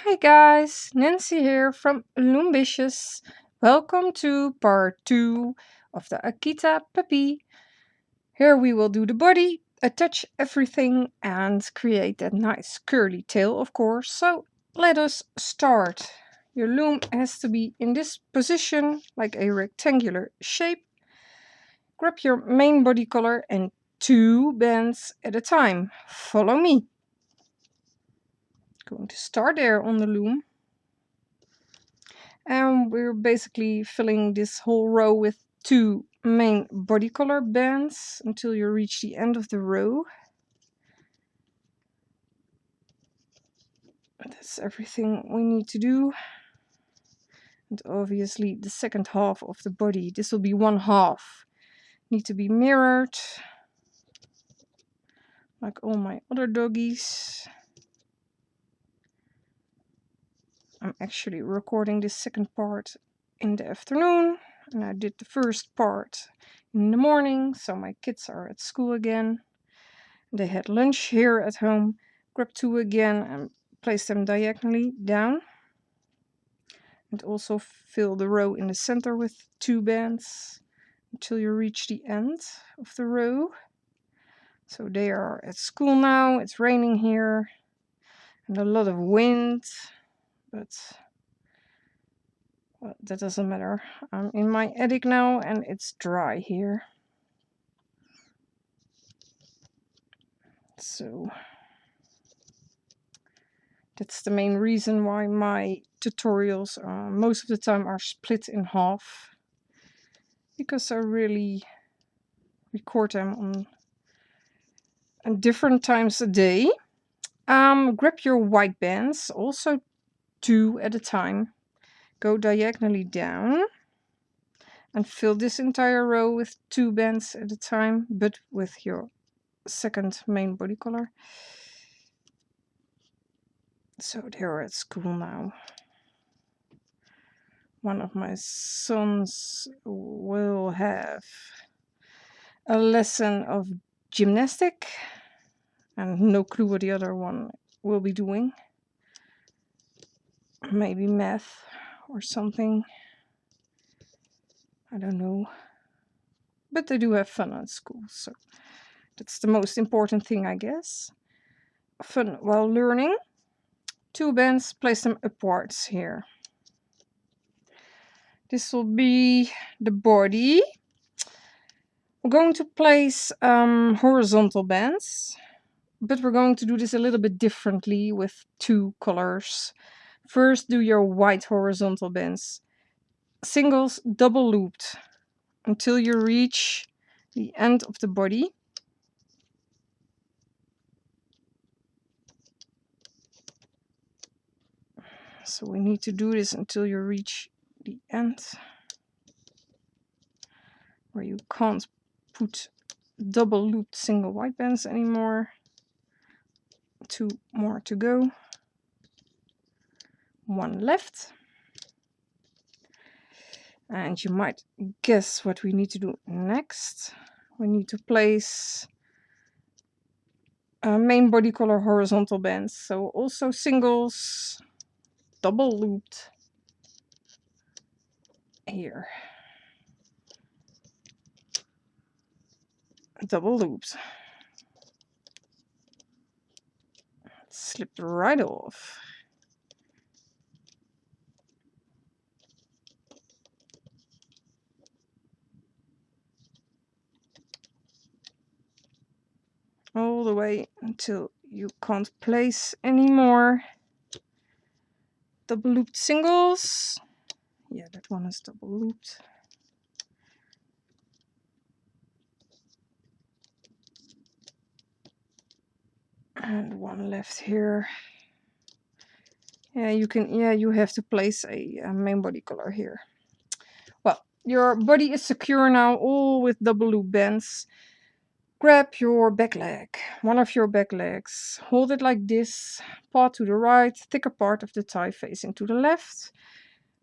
Hi guys, Nancy here from Loombicious. Welcome to part 2 of the Akita puppy. Here we will do the body, attach everything and create that nice curly tail, of course. So let us start. Your loom has to be in this position, like a rectangular shape. Grab your main body color and 2 bands at a time. Follow me. Going to start there on the loom. And we're basically filling this whole row with 2 main body color bands until you reach the end of the row. That's everything we need to do. And obviously the second half of the body, this will be one half, need to be mirrored like all my other doggies. I'm actually recording this second part in the afternoon, and I did the first part in the morning, so my kids are at school again. They had lunch here at home. Grab 2 again and place them diagonally down. And also fill the row in the center with 2 bands until you reach the end of the row. So they are at school now. It's raining here and a lot of wind, but well, that doesn't matter. I'm in my attic now and it's dry here. So that's the main reason why my tutorials most of the time are split in half, because I really record them on different times a day. Grab your white bands, also 2 at a time. Go diagonally down and fill this entire row with 2 bands at a time, but with your second main body color. So they're at school now. One of my sons will have a lesson of gymnastic and no clue what the other one will be doing. Maybe math or something. I don't know. But they do have fun at school, so that's the most important thing, I guess. Fun while learning. 2 bands, place them upwards here. This will be the body. We're going to place horizontal bands, but we're going to do this a little bit differently with 2 colors. First, do your white horizontal bands. Singles double looped until you reach the end of the body. So we need to do this until you reach the end, where you can't put double looped single white bands anymore. 2 more to go. 1 left. And you might guess what we need to do next. We need to place main body color horizontal bands. So also singles, double looped here. Double looped. Slipped right off. All the way until you can't place anymore. Double looped singles. Yeah, that one is double looped. And 1 left here. Yeah, you have to place a main body color here. Well, your body is secure now, all with double loop bands. Grab your back leg, one of your back legs. Hold it like this, paw to the right, thicker part of the thigh facing to the left.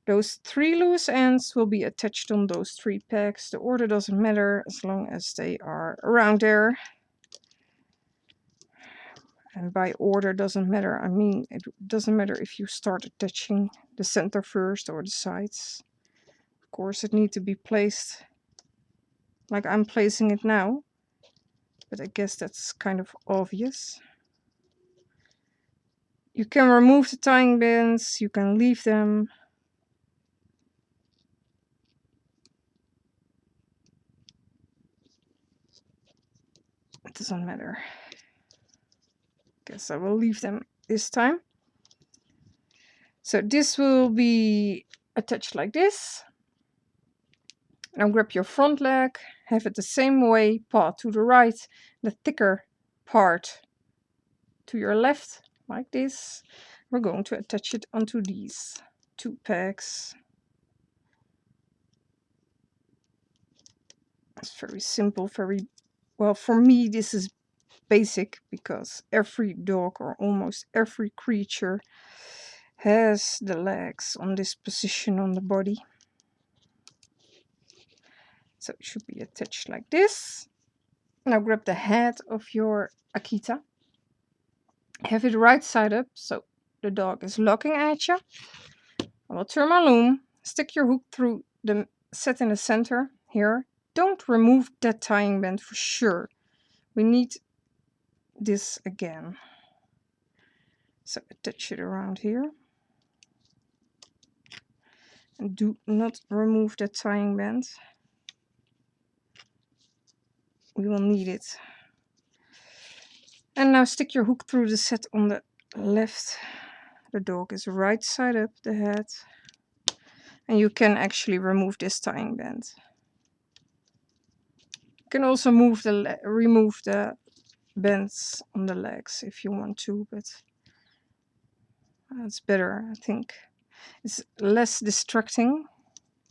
Those 3 loose ends will be attached on those 3 pegs. The order doesn't matter as long as they are around there. And by order doesn't matter. I mean, it doesn't matter if you start attaching the center first or the sides. Of course, it needs to be placed like I'm placing it now. But I guess that's kind of obvious. You can remove the tying bands. You can leave them. It doesn't matter. Guess I will leave them this time. So this will be attached like this. Now grab your front leg, have it the same way, paw to the right, the thicker part to your left, like this. We're going to attach it onto these 2 pegs. It's very simple, very well. For me, this is basic because every dog or almost every creature has the legs on this position on the body. So it should be attached like this. Now grab the head of your Akita. Have it right side up so the dog is looking at you. I will turn my loom. Stick your hook through the set in the center here. Don't remove that tying band for sure. We need this again. So attach it around here. And do not remove that tying band. We will need it. And now stick your hook through the set on the left. The dog is right side up, the head. And you can actually remove this tying band. You can also remove the bands on the legs if you want to, but it's better, I think. It's less distracting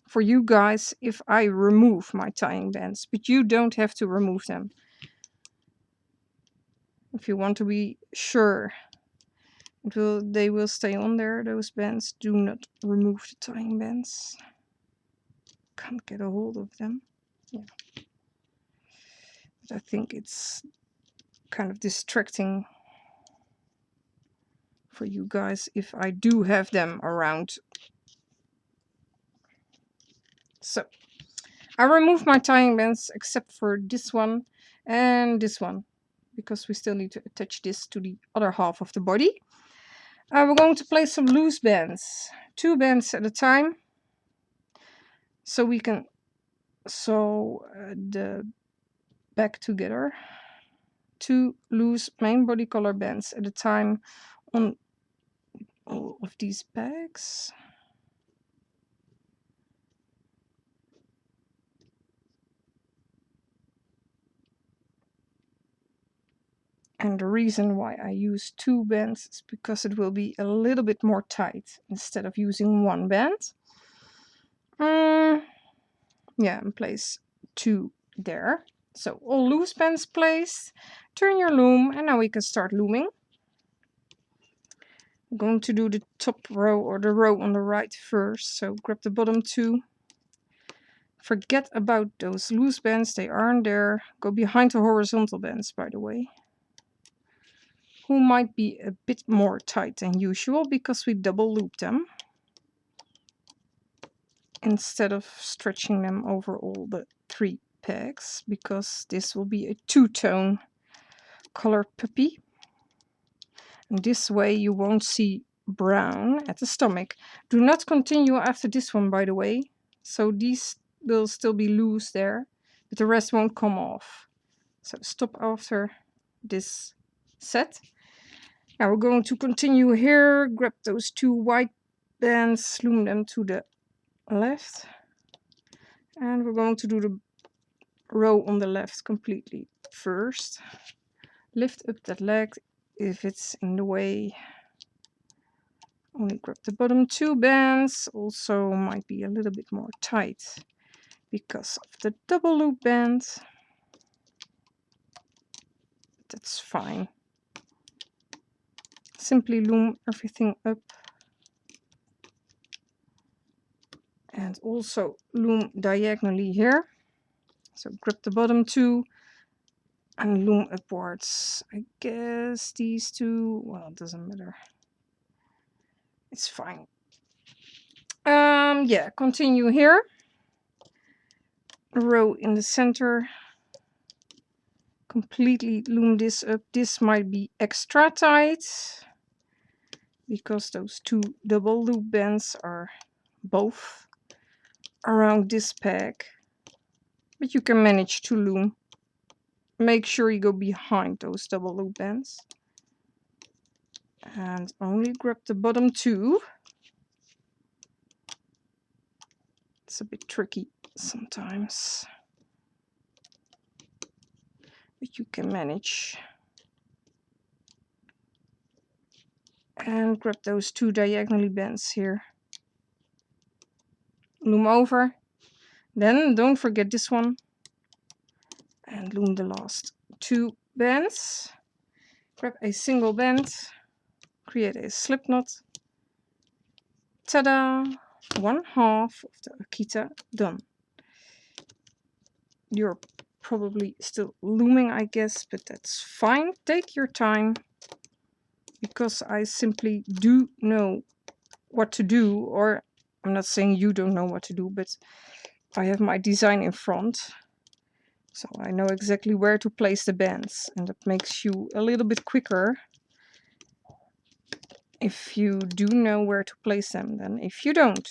for you guys if I remove my tying bands, but you don't have to remove them. If you want to be sure they will stay on there, those bands, do not remove the tying bands. Can't get a hold of them. Yeah. But I think it's kind of distracting for you guys if I do have them around. So I removed my tying bands except for this one and this one, because we still need to attach this to the other half of the body. We're going to place some loose bands, 2 bands at a time, so we can sew the back together. 2 loose main body color bands at a time on all of these pegs. And the reason why I use 2 bands is because it will be a little bit more tight instead of using 1 band. Yeah, and place 2 there. So all loose bands placed. Turn your loom and now we can start looming. I'm going to do the top row or the row on the right first. So grab the bottom 2. Forget about those loose bands, they aren't there. Go behind the horizontal bands, by the way, who might be a bit more tight than usual because we double loop them instead of stretching them over all the 3 pegs, because this will be a 2-tone color puppy. And this way you won't see brown at the stomach. Do not continue after this one, by the way. So these will still be loose there, but the rest won't come off. So stop after this set. Now we're going to continue here. Grab those 2 white bands, loom them to the left. And we're going to do the row on the left completely first. Lift up that leg if it's in the way. Only grab the bottom 2 bands. Also might be a little bit more tight because of the double loop band. That's fine. Simply loom everything up. And also loom diagonally here. So grab the bottom 2 and loom upwards. I guess these two, well, it doesn't matter. It's fine. Yeah, continue here. Row in the center. Completely loom this up. This might be extra tight because those two double loop bands are both around this peg. But you can manage to loom. Make sure you go behind those double loop bands. And only grab the bottom two. It's a bit tricky sometimes, but you can manage. And grab those two diagonally bands here. Loom over. Then don't forget this one. And loom the last two bands. Grab a single band. Create a slip knot. Ta-da! 1/2 of the Akita done. You're probably still looming, I guess, but that's fine. Take your time, because I simply do know what to do, or I'm not saying you don't know what to do, but I have my design in front, so I know exactly where to place the bands, and that makes you a little bit quicker if you do know where to place them than if you don't.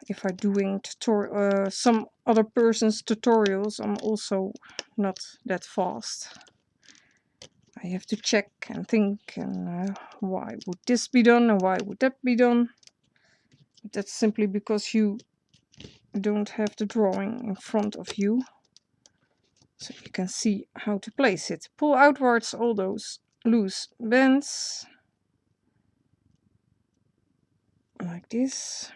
If I'm doing some other person's tutorials, I'm also not that fast. I have to check and think, and why would this be done and why would that be done? That's simply because you don't have the drawing in front of you, so you can see how to place it. Pull outwards all those loose bands, like this.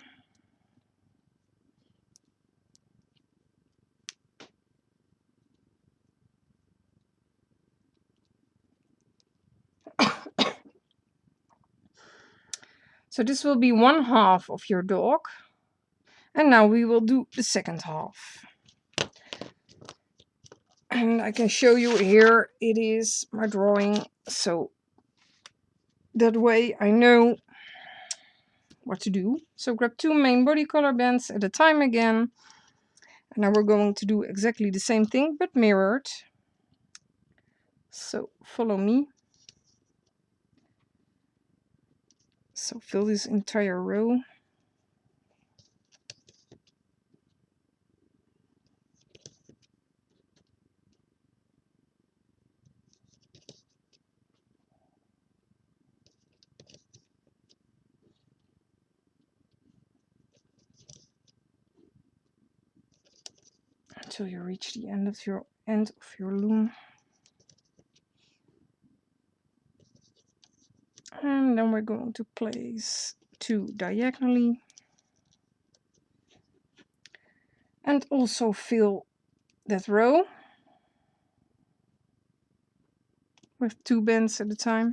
So this will be 1/2 of your dog. And now we will do the second half. And I can show you here, it is my drawing, so that way I know what to do. So grab 2 main body color bands at a time again. And now we're going to do exactly the same thing, but mirrored. So follow me. So fill this entire row. Until you reach the end of your loom. And then we're going to place 2 diagonally. And also fill that row with 2 bands at a time.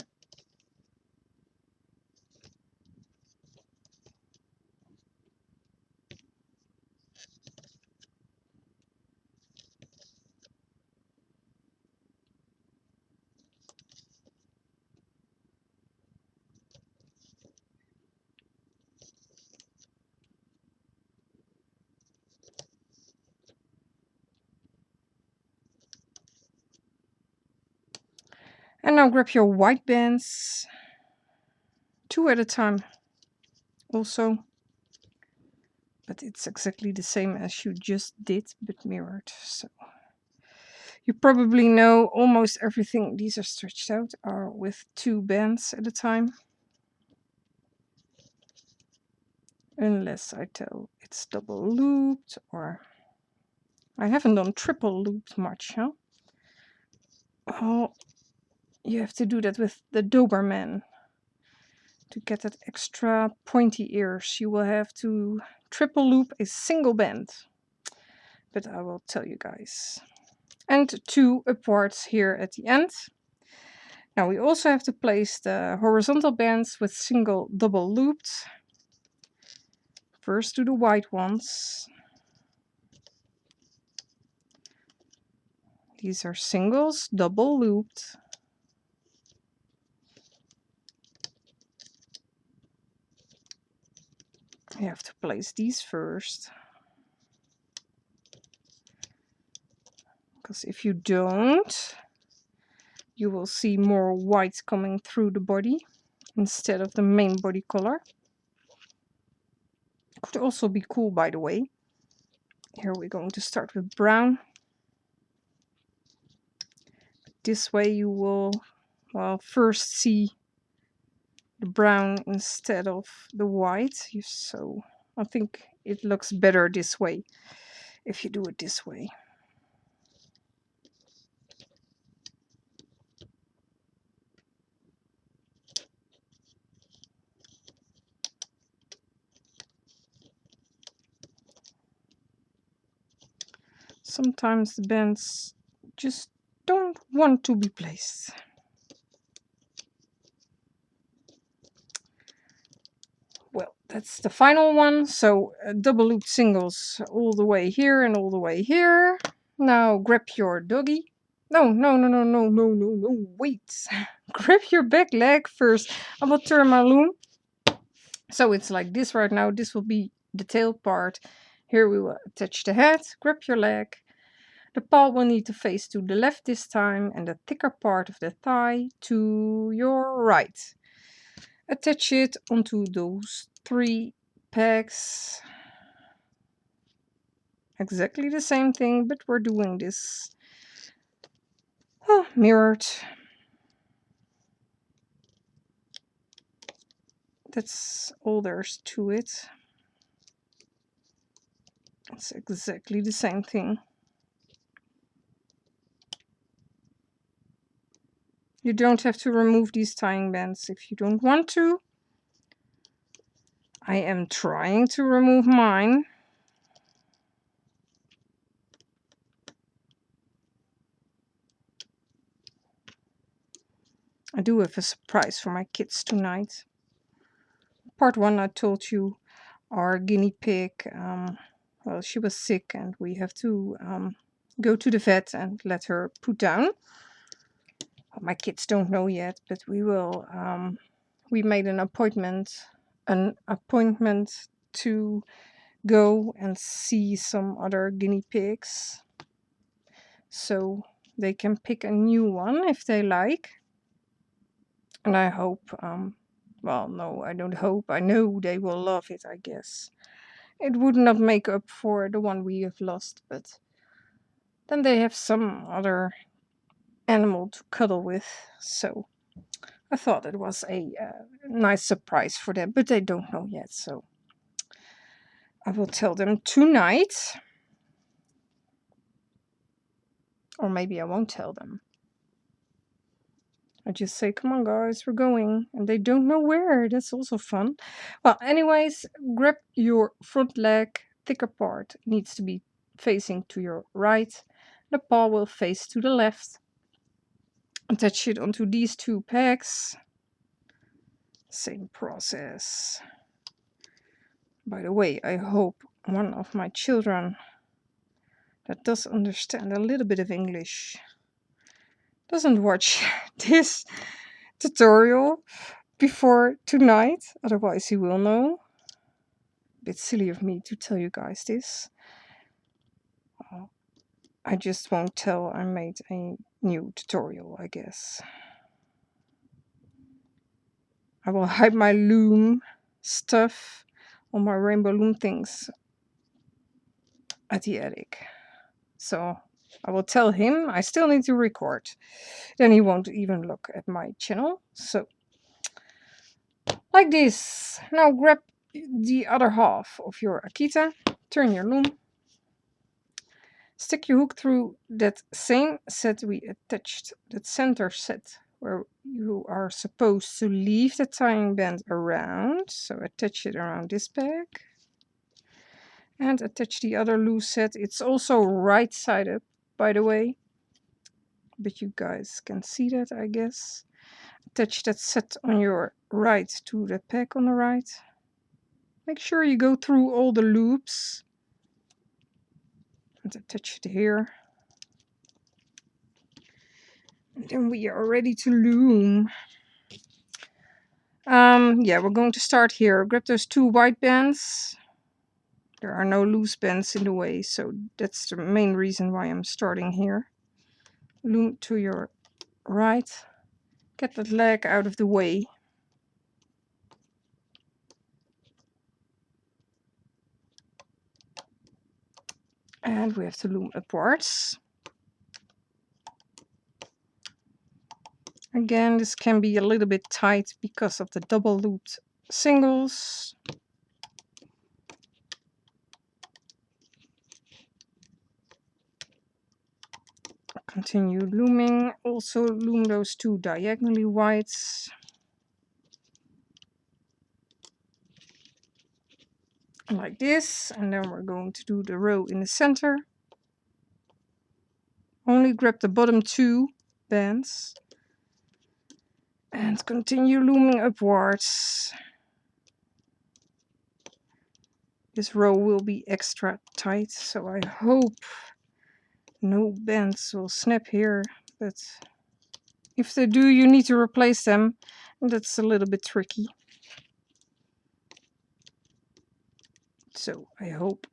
And now grab your white bands, 2 at a time also. But it's exactly the same as you just did, but mirrored. So you probably know almost everything. These are stretched out are with 2 bands at a time. Unless I tell it's double looped, or I haven't done triple looped much, huh? Oh, you have to do that with the Doberman. To get that extra pointy ears, you will have to triple loop a single band. But I will tell you guys. And 2 upwards here at the end. Now we also have to place the horizontal bands with single double looped. First do the white ones. These are singles, double looped. You have to place these first. Because if you don't, you will see more white coming through the body instead of the main body color. Could also be cool, by the way. Here we're going to start with brown. This way you will, well, first see the brown instead of the white. So I think it looks better this way if you do it this way. Sometimes the bands just don't want to be placed. Well, that's the final one. So double loop singles all the way here and all the way here. Now grab your doggy. No, wait. Grab your back leg first. I will turn my loom. So it's like this right now. This will be the tail part. Here we will attach the head. Grab your leg. The paw will need to face to the left this time and the thicker part of the thigh to your right. Attach it onto those 3 pegs. Exactly the same thing, but we're doing this mirrored. That's all there's to it. It's exactly the same thing. You don't have to remove these tying bands if you don't want to. I am trying to remove mine. I do have a surprise for my kids tonight. Part 1 I told you, our guinea pig, well, she was sick and we have to go to the vet and let her put down. My kids don't know yet, but we will. We made an appointment to go and see some other guinea pigs, so they can pick a new one if they like. And I hope, well, no, I don't hope. I know they will love it. I guess it would not make up for the one we have lost, but then they have some other animal to cuddle with, so I thought it was a nice surprise for them, but they don't know yet, so I will tell them tonight. Or maybe I won't tell them. I just say, come on guys, we're going. And they don't know where. That's also fun. Well, anyways, grab your front leg. Thicker part needs to be facing to your right. The paw will face to the left. Attach it onto these 2 pegs. Same process. By the way, I hope one of my children that does understand a little bit of English doesn't watch this tutorial before tonight, otherwise he will know. A bit silly of me to tell you guys this. I just won't tell I made a new tutorial, I guess. I will hide my loom stuff, all my Rainbow Loom things at the attic. So I will tell him I still need to record. Then he won't even look at my channel. So, like this. Now grab the other half of your Akita. Turn your loom. Stick your hook through that same set we attached, that center set, where you are supposed to leave the tying band around. So attach it around this peg. And attach the other loose set. It's also right side up, by the way. But you guys can see that, I guess. Attach that set on your right to the peg on the right. Make sure you go through all the loops. And attach it here. Then we are ready to loom. Yeah, we're going to start here. Grab those 2 white bands. There are no loose bands in the way, so that's the main reason why I'm starting here. Loom to your right. Get that leg out of the way. And we have to loom upwards. Again, this can be a little bit tight because of the double looped singles. Continue looming. Also loom those 2 diagonally whites. Like this. And then we're going to do the row in the center. Only grab the bottom 2 bands. And continue looming upwards. This row will be extra tight, so I hope no bands will snap here, but if they do, you need to replace them, and that's a little bit tricky. So I hope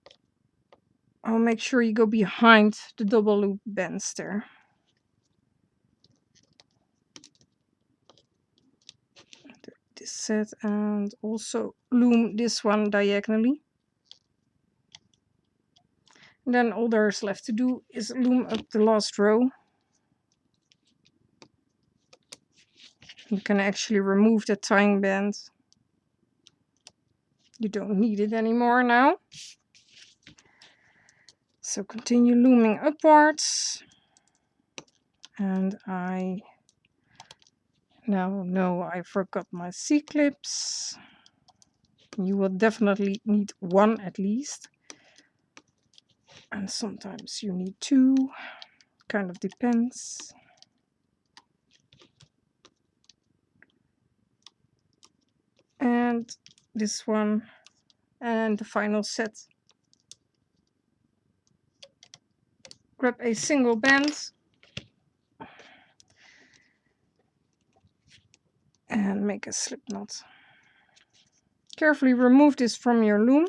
I'll make sure you go behind the double loop bands there. This set, and also loom this one diagonally. And then all there's left to do is loom up the last row. You can actually remove the tying band. You don't need it anymore now. So continue looming upwards. And I now know I forgot my C-clips. You will definitely need 1 at least. And sometimes you need 2. Kind of depends. And this one. And the final set. Grab a single band. And make a slip knot. Carefully remove this from your loom.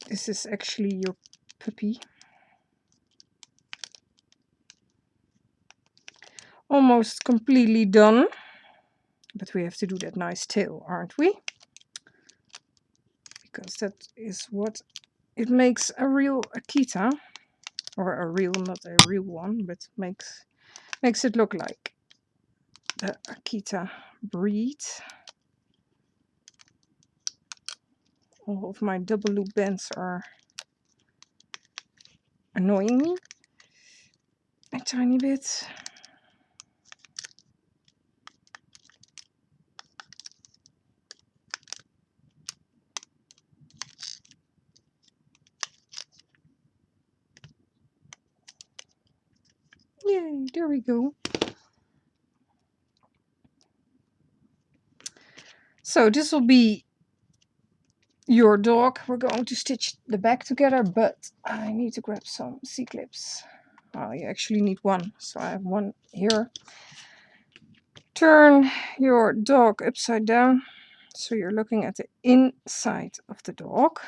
This is actually your puppy. Almost completely done. But we have to do that nice tail, aren't we? Because that is what it makes a real Akita. Or a real, not a real one, but makes it look like the Akita breed. All of my double loop bands are annoying me a tiny bit. Yay, there we go. So this will be your dog. We're going to stitch the back together, but I need to grab some C-clips. Oh, you actually need 1, so I have 1 here. Turn your dog upside down, so you're looking at the inside of the dog.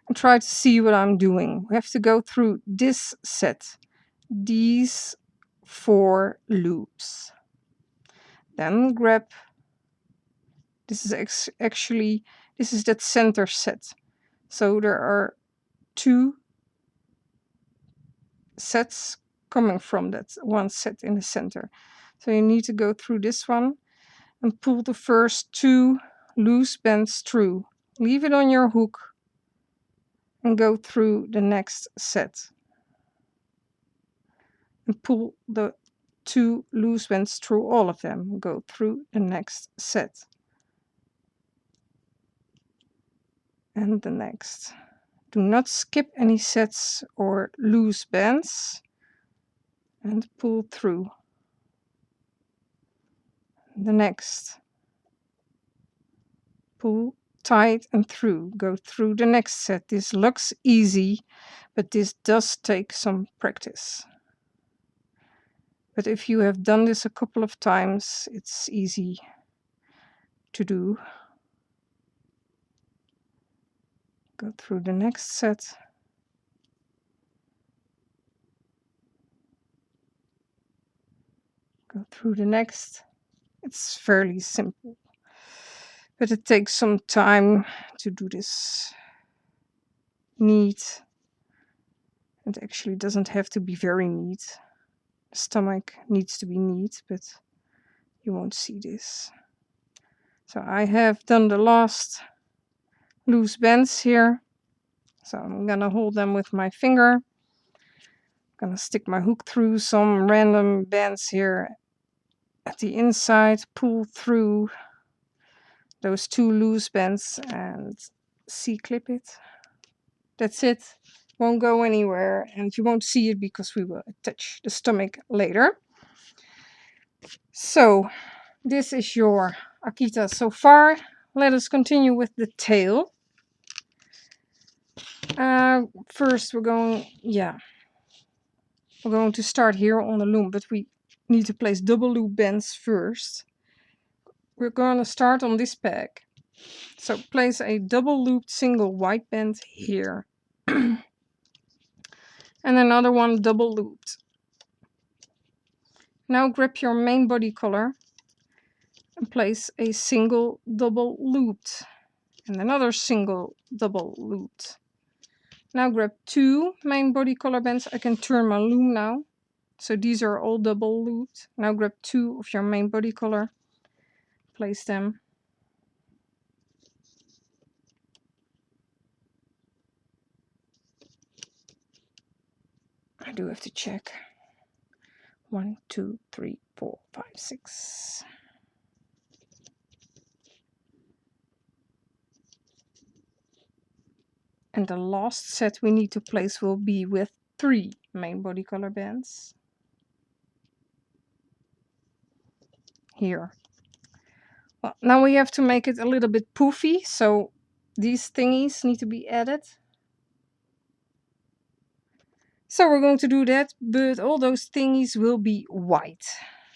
And try to see what I'm doing. We have to go through this set, these 4 loops. Then grab, this is actually, this is that center set. So there are 2 sets coming from that one set in the center. So you need to go through this one and pull the first 2 loose bands through. Leave it on your hook and go through the next set. And pull the 2 loose bands through all of them. Go through the next set. And the next. Do not skip any sets or loose bands. And pull through. The next. Pull tight and through. Go through the next set. This looks easy, but this does take some practice. But if you have done this a couple of times, it's easy to do. Go through the next set. Go through the next. It's fairly simple, but it takes some time to do this neat. It actually doesn't have to be very neat. The stomach needs to be neat, but you won't see this. So I have done the last loose bends here. So I'm gonna hold them with my finger. I'm gonna stick my hook through some random bends here at the inside, pull through those 2 loose bends and C-clip it. That's it. Won't go anywhere, and you won't see it because we will attach the stomach later. So this is your Akita so far. Let us continue with the tail. First we're going to start here on the loom, but we need to place double loop bends first. We're going to start on this peg. So place a double looped single white band here. And another one double looped. Now grab your main body color and place a single double looped and another single double looped. Now grab 2 main body color bands. I can turn my loom now. So these are all double looped. Now grab 2 of your main body color, place them. I do have to check. 1, 2, 3, 4, 5, 6. And the last set we need to place will be with 3 main body color bands. Here. Well, now we have to make it a little bit poofy, so these thingies need to be added. So we're going to do that, but all those thingies will be white.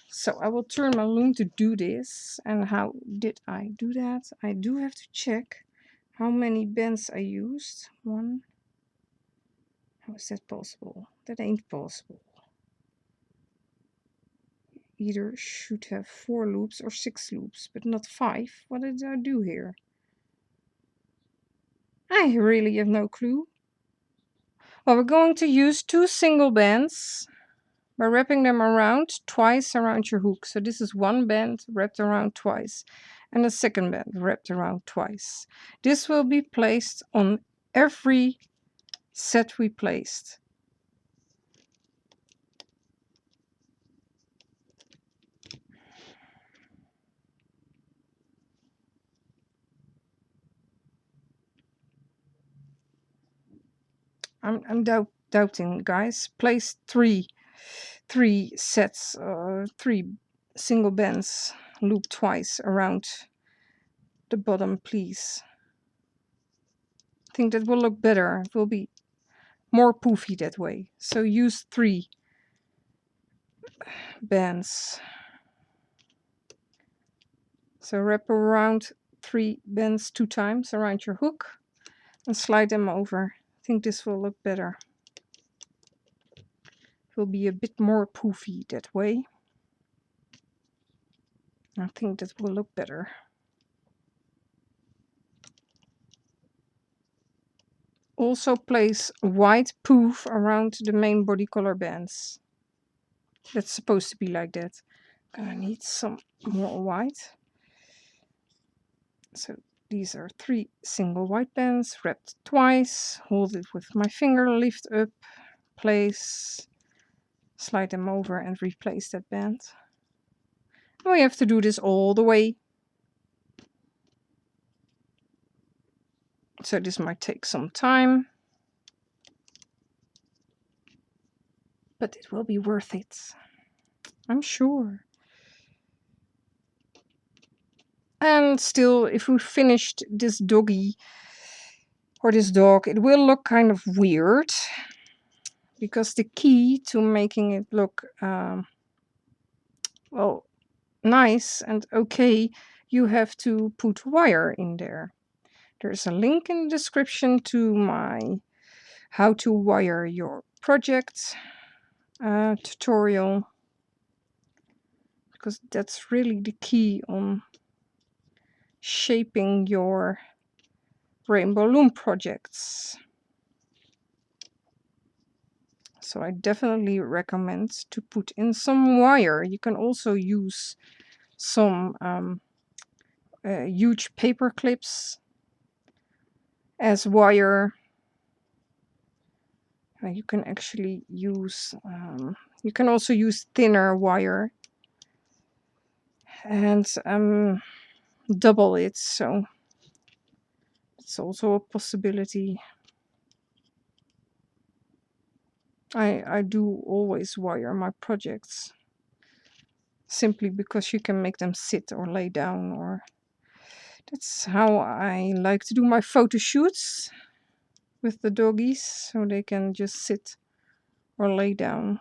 So I will turn my loom to do this. And how did I do that? I do have to check how many bends I used. 1. How is that possible? That ain't possible. Either should have 4 loops or 6 loops, but not 5. What did I do here? I really have no clue. Well, we're going to use 2 single bands by wrapping them around twice around your hook. So this is 1 band wrapped around twice and a second band wrapped around twice. This will be placed on every set we placed. I'm doubting, guys. Place 3 sets, 3 single bands, loop twice around the bottom, please. I think that will look better. It will be more poofy that way. So use 3 bands. So wrap around 3 bands 2 times around your hook and slide them over. I think this will look better. It will be a bit more poofy that way. I think that will look better. Also place white poof around the main body color bands. That's supposed to be like that. Gonna need some more white. So these are 3 single white bands wrapped twice. Hold it with my finger, lift up, place, slide them over and replace that band. And we have to do this all the way. So this might take some time, but it will be worth it, I'm sure. And still, if we finished this doggy or this dog, it will look kind of weird, because the key to making it look well, nice and okay, you have to put wire in there. There's a link in the description to my how to wire your project tutorial, because that's really the key on shaping your Rainbow Loom projects. So I definitely recommend to put in some wire. You can also use some huge paper clips as wire. You can actually use, you can also use thinner wire and double it, so it's also a possibility. I do always wire my projects, simply because you can make them sit or lay down, or that's how I like to do my photo shoots with the doggies, so they can just sit or lay down.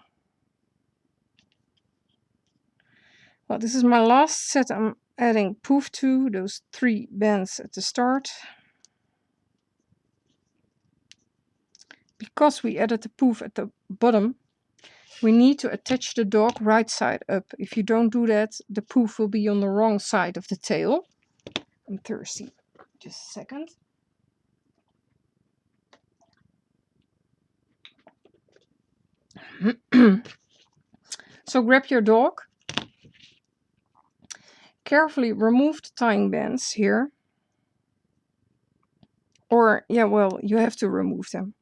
Well, this is my last set. I'm adding poof to those 3 bands at the start. Because we added the poof at the bottom, we need to attach the dog right side up. If you don't do that, the poof will be on the wrong side of the tail. I'm thirsty. Just a second. So grab your dog. Carefully remove the tying bands here. Or, yeah, well, you have to remove them.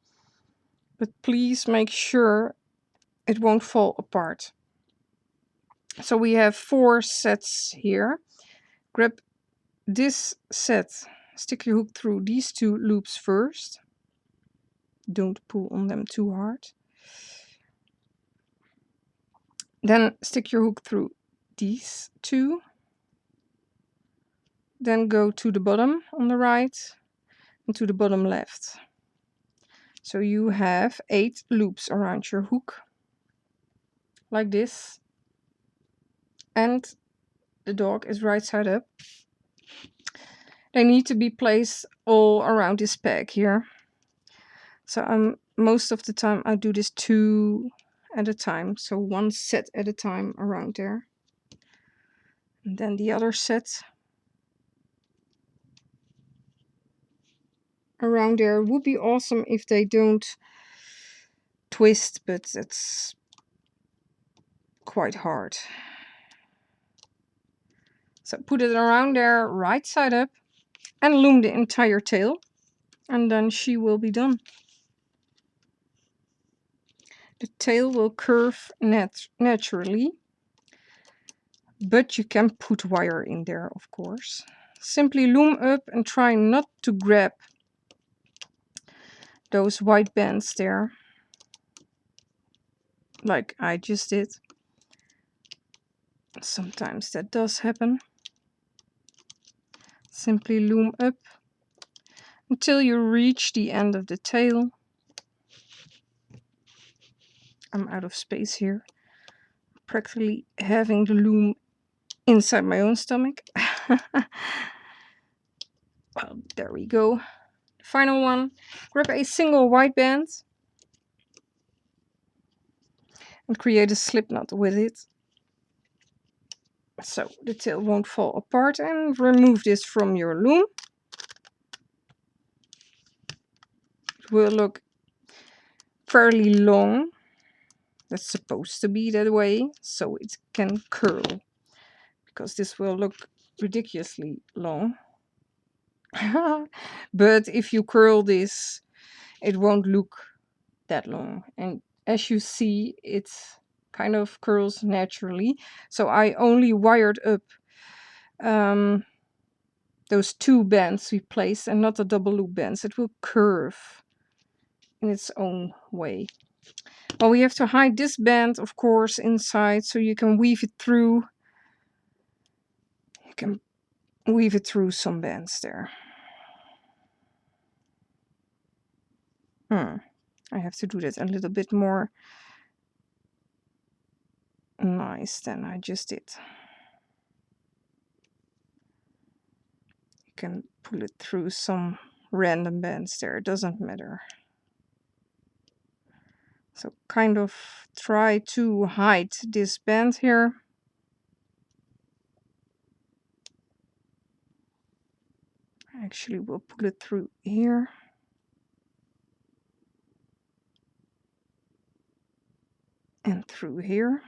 But please make sure it won't fall apart. So we have 4 sets here. Grab this set. Stick your hook through these 2 loops first. Don't pull on them too hard. Then stick your hook through these 2. Then go to the bottom on the right and to the bottom left. So you have 8 loops around your hook, like this. And the dog is right side up. They need to be placed all around this peg here. So most of the time I do this 2 at a time. So 1 set at a time around there. And then the other set around there. Would be awesome if they don't twist, but it's quite hard. So put it around there, right side up, and loom the entire tail, and then she will be done. The tail will curve naturally, but you can put wire in there, of course. Simply loom up and try not to grab those white bands there, like I just did. Sometimes that does happen. Simply loom up until you reach the end of the tail. I'm out of space here. Practically having the loom inside my own stomach. Well, there we go. Final one. Grab a single white band and create a slip knot with it, so the tail won't fall apart, and remove this from your loom. It will look fairly long. That's supposed to be that way, so it can curl, because this will look ridiculously long. But if you curl this, it won't look that long. And as you see, it kind of curls naturally. So I only wired up those 2 bands we placed, and not the double loop bands. It will curve in its own way. Well, we have to hide this band, of course, inside, so you can weave it through. You can weave it through some bands there. I have to do that a little bit more nice than I just did. You can pull it through some random bands there, it doesn't matter. So kind of try to hide this band here. Actually, we'll pull it through here. And through here.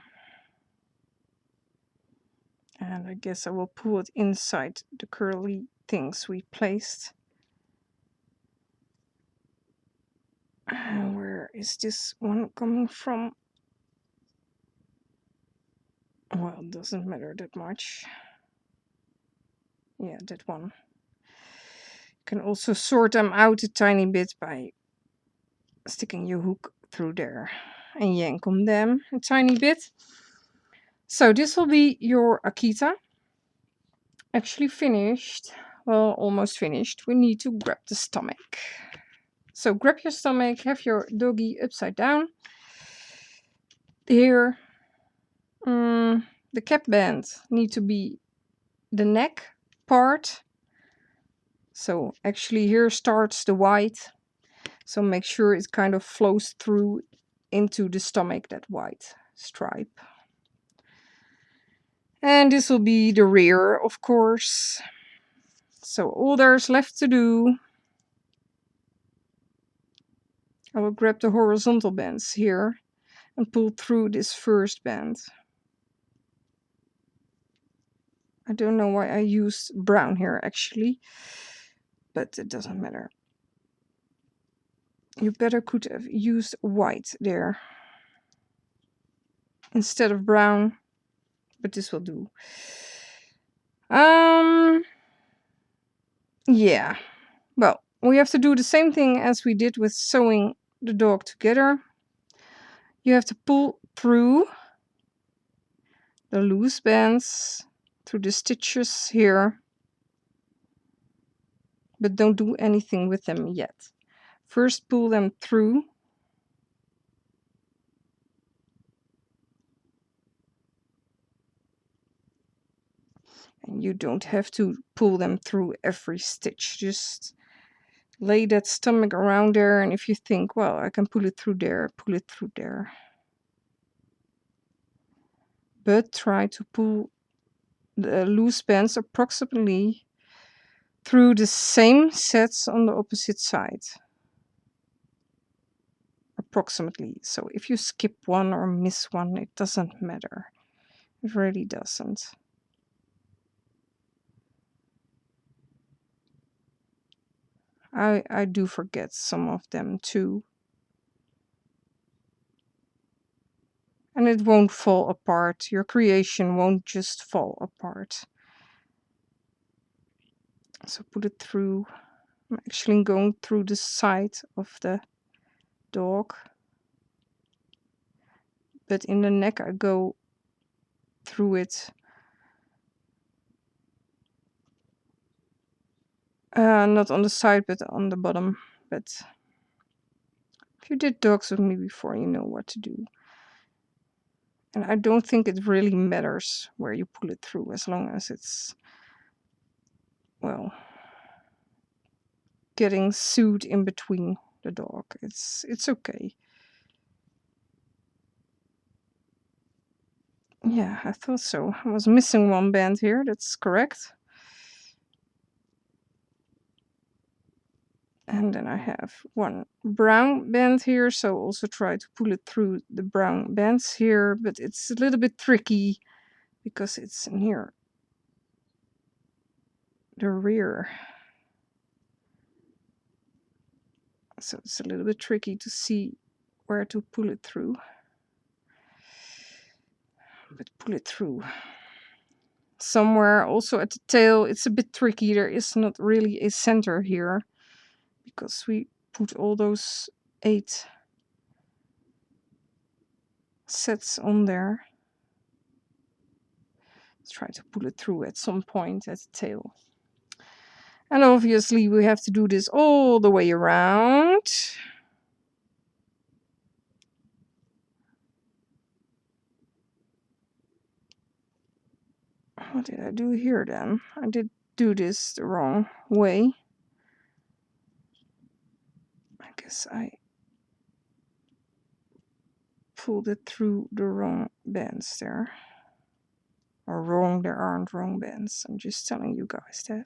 And I guess I will pull it inside the curly things we placed. And where is this one coming from? Well, it doesn't matter that much. Yeah, that one. You can also sort them out a tiny bit by sticking your hook through there and yank on them a tiny bit. So this will be your Akita. Actually finished. Well, almost finished. We need to grab the stomach. So grab your stomach, have your doggy upside down. Here, the cap band need to be the neck part. So actually here starts the white. So make sure it kind of flows through into the stomach, that white stripe. And this will be the rear, of course. So all there's left to do, I will grab the horizontal bands here and pull through this first band. I don't know why I used brown here actually, but it doesn't matter. You better could have used white there instead of brown, but this will do. Yeah, well, we have to do the same thing as we did with sewing the dog together. You have to pull through the loose bands, through the stitches here, but don't do anything with them yet. First pull them through. And you don't have to pull them through every stitch. Just lay that stomach around there, and if you think, well, I can pull it through there, pull it through there. But try to pull the loose bands approximately through the same sets on the opposite side. Approximately. So if you skip one or miss one, it doesn't matter. It really doesn't. I do forget some of them too. And it won't fall apart. Your creation won't just fall apart. So put it through. I'm actually going through the side of the dog. But in the neck I go through it. Not on the side, but on the bottom. But if you did dogs with me before, you know what to do. And I don't think it really matters where you pull it through, as long as it's, well, getting sewed in between the dog. It's okay. Yeah, I thought so. I was missing one band here, that's correct. And then I have one brown band here, so also try to pull it through the brown bands here, but it's a little bit tricky because it's near the rear. So it's a little bit tricky to see where to pull it through. But pull it through. Somewhere also at the tail, it's a bit tricky. There is not really a center here because we put all those 8 sets on there. Let's try to pull it through at some point at the tail. And obviously we have to do this all the way around. What did I do here then? I did do this the wrong way. I guess I pulled it through the wrong bands there. Or wrong, there aren't wrong bands. I'm just telling you guys that.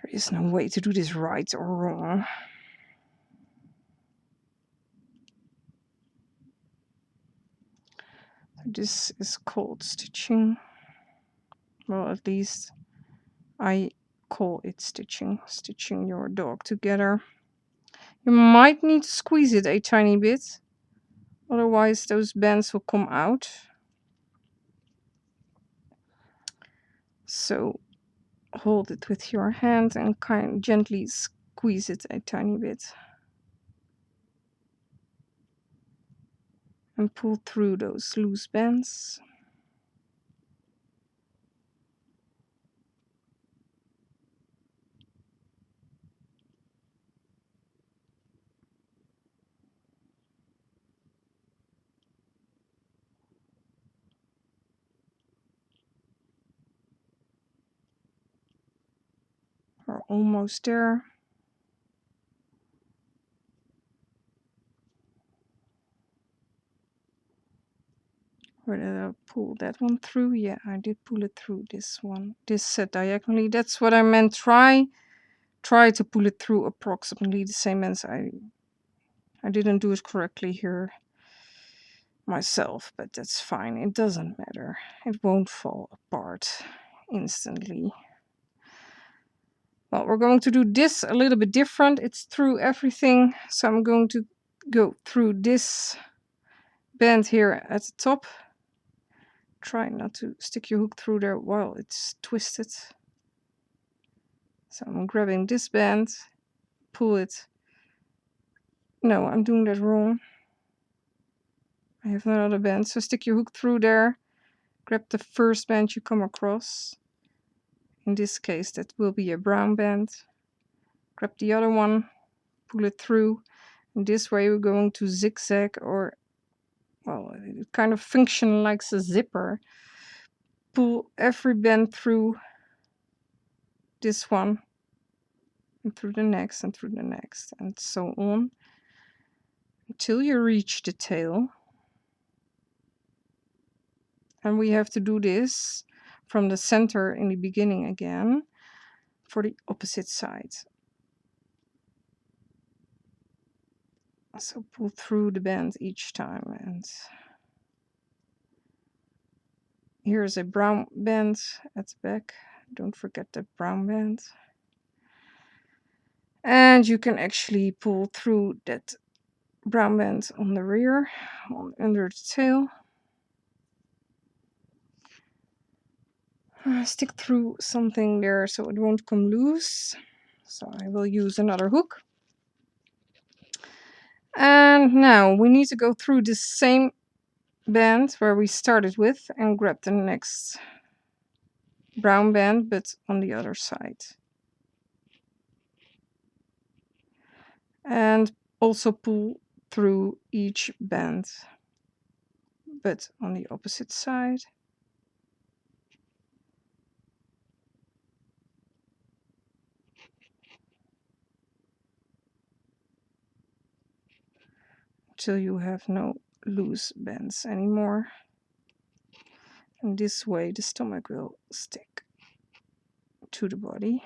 There is no way to do this right or wrong. This is called stitching. Well, at least I call it stitching. Stitching your dog together. You might need to squeeze it a tiny bit. Otherwise those bands will come out. So hold it with your hand and kind of gently squeeze it a tiny bit. And pull through those loose bands. We're almost there. Where did I pull that one through? Yeah, I did pull it through this one. This set diagonally. That's what I meant. Try to pull it through approximately the same as I didn't do it correctly here myself, but that's fine. It doesn't matter. It won't fall apart instantly. Well, we're going to do this a little bit different. It's through everything. So I'm going to go through this band here at the top. Try not to stick your hook through there while it's twisted. So I'm grabbing this band, pull it. No, I'm doing that wrong. I have another band. So stick your hook through there. Grab the first band you come across. In this case, that will be a brown band. Grab the other one, pull it through. And this way we're going to zigzag, or, well, it kind of functions like a zipper. Pull every band through this one, and through the next, and through the next, and so on, until you reach the tail. And we have to do this from the center in the beginning again for the opposite side. So pull through the band each time. And here's a brown band at the back. Don't forget the brown band. And you can actually pull through that brown band on the rear, under the tail. Stick through something there so it won't come loose. So I will use another hook. And now we need to go through the same band where we started with and grab the next brown band, but on the other side. And also pull through each band, but on the opposite side. Till you have no loose bands anymore. And this way the stomach will stick to the body.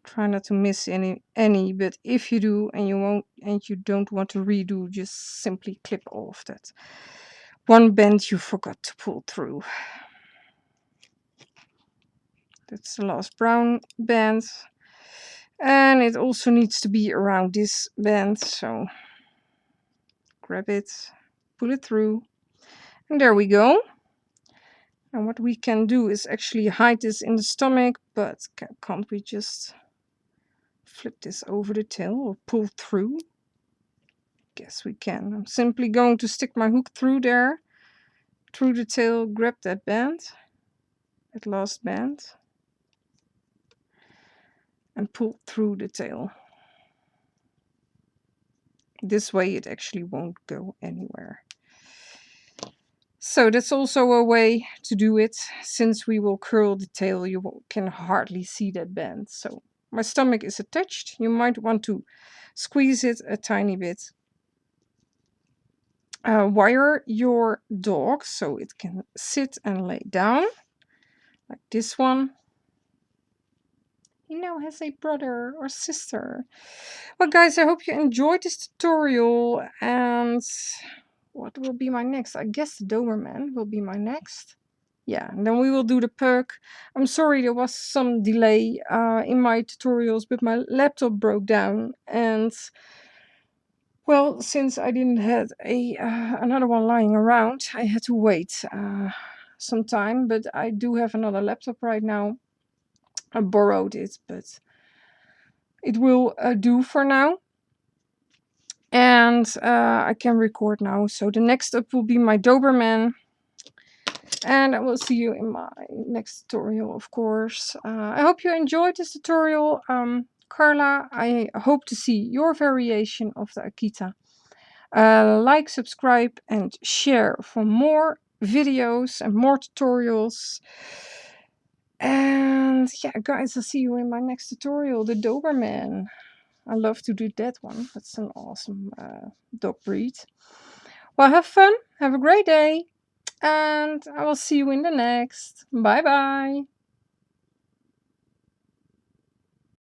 Try not to miss any, but if you do and you don't want to redo, just simply clip off that one band you forgot to pull through. That's the last brown band. And it also needs to be around this band, so grab it, pull it through, and there we go. And what we can do is actually hide this in the stomach, but can't we just flip this over the tail or pull through? Guess we can. I'm simply going to stick my hook through there, through the tail, grab that band, that last band, and pull through the tail. This way it actually won't go anywhere. So that's also a way to do it. Since we will curl the tail, you can hardly see that band. So my stomach is attached. You might want to squeeze it a tiny bit. Wire your dog so it can sit and lay down, like this one. He now has a brother or sister. Well, guys, I hope you enjoyed this tutorial. And what will be my next? I guess the Doberman will be my next. Yeah, and then we will do the pug. I'm sorry there was some delay in my tutorials, but my laptop broke down. And, well, since I didn't have another one lying around, I had to wait some time. But I do have another laptop right now. I borrowed it, but it will do for now. And I can record now. So the next up will be my Doberman. And I will see you in my next tutorial, of course. I hope you enjoyed this tutorial. Carla, I hope to see your variation of the Akita. Like, subscribe, and share for more videos and more tutorials. And yeah, guys, I'll see you in my next tutorial, the Doberman. I love to do that one. That's an awesome dog breed. Well, have fun. Have a great day. And I will see you in the next. Bye bye.